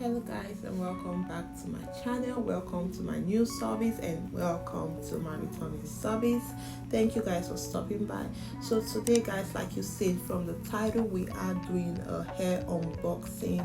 Hello guys, and welcome back to my channel. Welcome to my new service and welcome to my returning service. Thank you guys for stopping by. So today guys, like you see from the title, we are doing a hair unboxing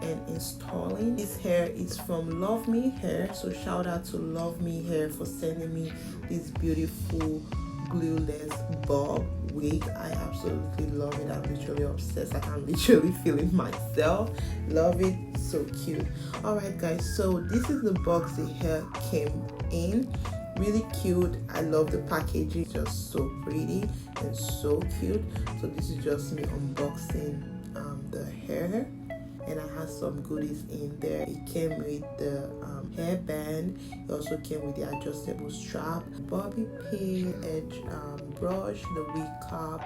and installing. This hair is from LuvMe Hair, so shout out to LuvMe Hair for sending me this beautiful glueless bob wig. I absolutely love it. I'm literally obsessed. Like, I'm literally feeling myself. Love it. So cute. Alright guys, so this is the box the hair came in. Really cute. I love the packaging. Just so pretty and so cute. So this is just me unboxing the hair, and I had some goodies in there. It came with the hairband. It also came with the adjustable strap, bobby pin, edge brush, the wig cap.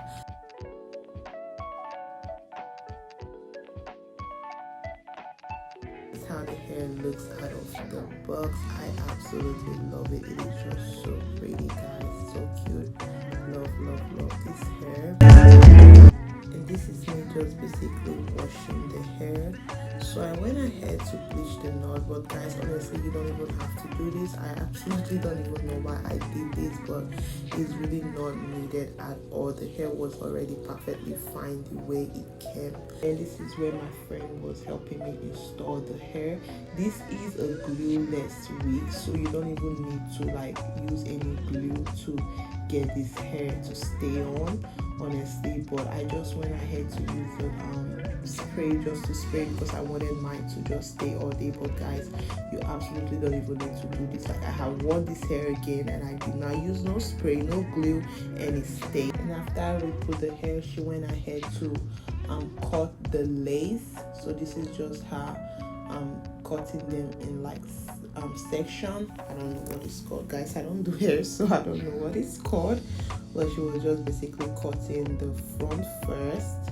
This is how the hair looks out of the box. I absolutely love it. It is just so pretty guys, so cute. Love this hair. And this is me just basically washing the hair. So I went ahead to bleach the knot, but guys, honestly, you don't even have to do this. I absolutely don't even know why I did this, but it's really not needed at all. The hair was already perfectly fine the way it came. And this is where my friend was helping me install the hair. This is a glueless wig, so you don't even need to like use any glue to get this hair to stay on, honestly. But I just went ahead to use the spray just to spray because I wanted mine to just stay all day. But guys, you absolutely don't even need to do this. Like, I have worn this hair again and I did not use no spray, no glue, and it stayed. And after we put the hair, she went ahead to cut the lace. So this is just her cutting them in like section. I don't know what it's called guys. I don't do hair, so I don't know what it's called, but she was just basically cutting the front first.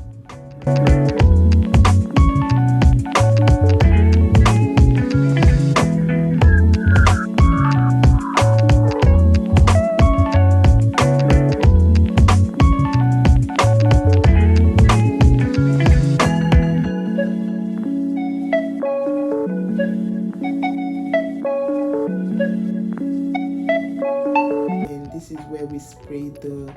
This is where we spray the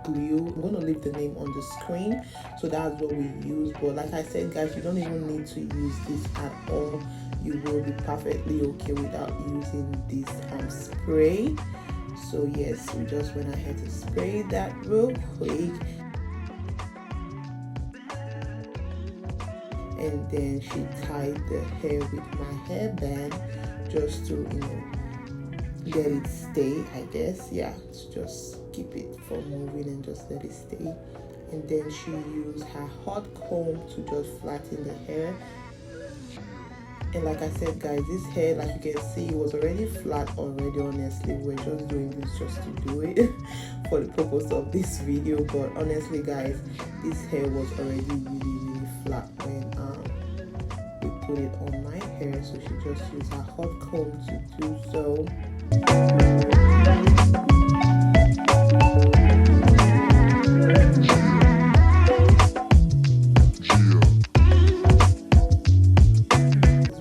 glue. I'm going to leave the name on the screen. So that's what we use. But like I said guys, you don't even need to use this at all. You will be perfectly okay without using this spray. So yes, we just went ahead to spray that real quick. And then she tied the hair with my hairband just to, you know, let it stay, I guess. Yeah, just keep it from moving and just let it stay. And then she used her hot comb to just flatten the hair. And like I said guys, this hair, like you can see, was already flat already. Honestly, we're just doing this just to do it for the purpose of this video. But honestly guys, this hair was already really flat when we put it on my hair. So she just used her hot comb to do so.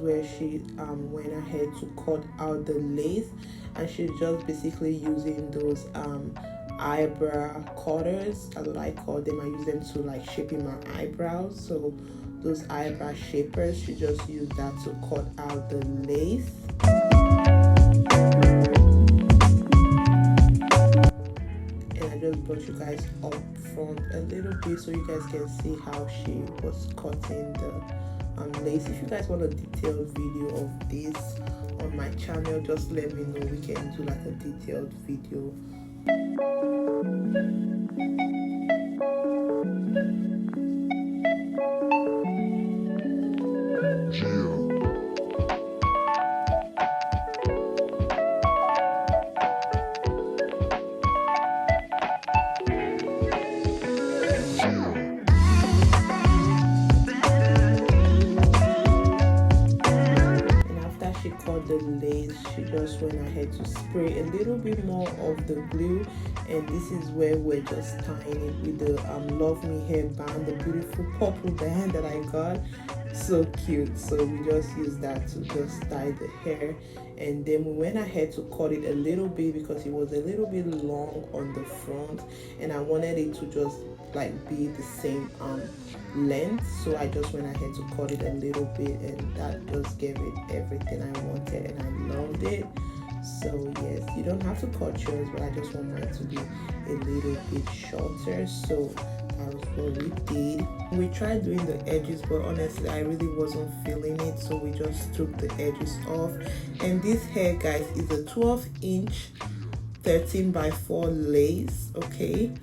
Where she went ahead to cut out the lace, and she's just basically using those eyebrow cutters, as I call them. I use them to like shaping my eyebrows. So those eyebrow shapers, she just used that to cut out the lace. And I just brought you guys up front a little bit so you guys can see how she was cutting the lace. If you guys want a detailed video of this on my channel, just let me know. We can do like a detailed video. The lace, she just went ahead to spray a little bit more of the glue, and this is where we're just tying it with the LuvMe Hair band, the beautiful purple band that I got. So cute. So we just used that to just dye the hair, and then we went ahead to cut it a little bit because it was a little bit long on the front, and I wanted it to just like be the same length. So I just went ahead to cut it a little bit, and that just gave it everything I wanted, and I loved it. So yes, you don't have to cut yours, but I just want mine to be a little bit shorter. So that was what we did. We tried doing the edges, but honestly I really wasn't feeling it, so we just took the edges off. And this hair, guys, is a 12-inch 13x4 lace, okay,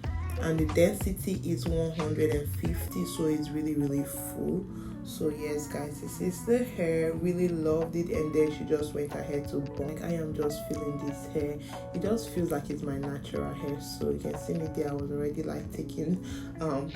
and the density is 150, so it's really full. So yes, guys, this is the hair. Really loved it. And then she just went ahead to bond. I am just feeling this hair. It just feels like it's my natural hair. So you can see me there. I was already like taking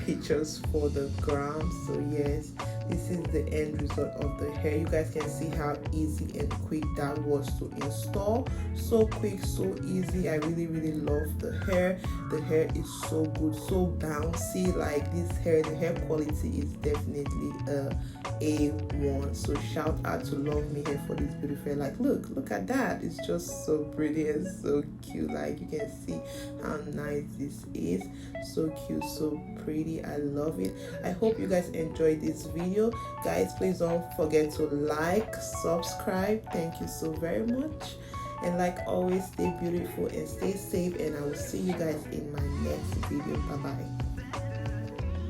pictures for the gram. So yes, this is the end result of the hair. You guys can see how easy and quick that was to install. So quick, so easy. I really love the hair. The hair is so good, so bouncy. Like this hair, the hair quality is definitely A1. So shout out to LuvMe Hair for this beautiful hair. Like look at that. It's just so pretty and so cute. Like you can see how nice this is. So cute, so pretty. I love it. I hope you guys enjoyed this video. Guys, please don't forget to like, subscribe. Thank you so very much. And like always, stay beautiful and stay safe, and I will see you guys in my next video. Bye bye.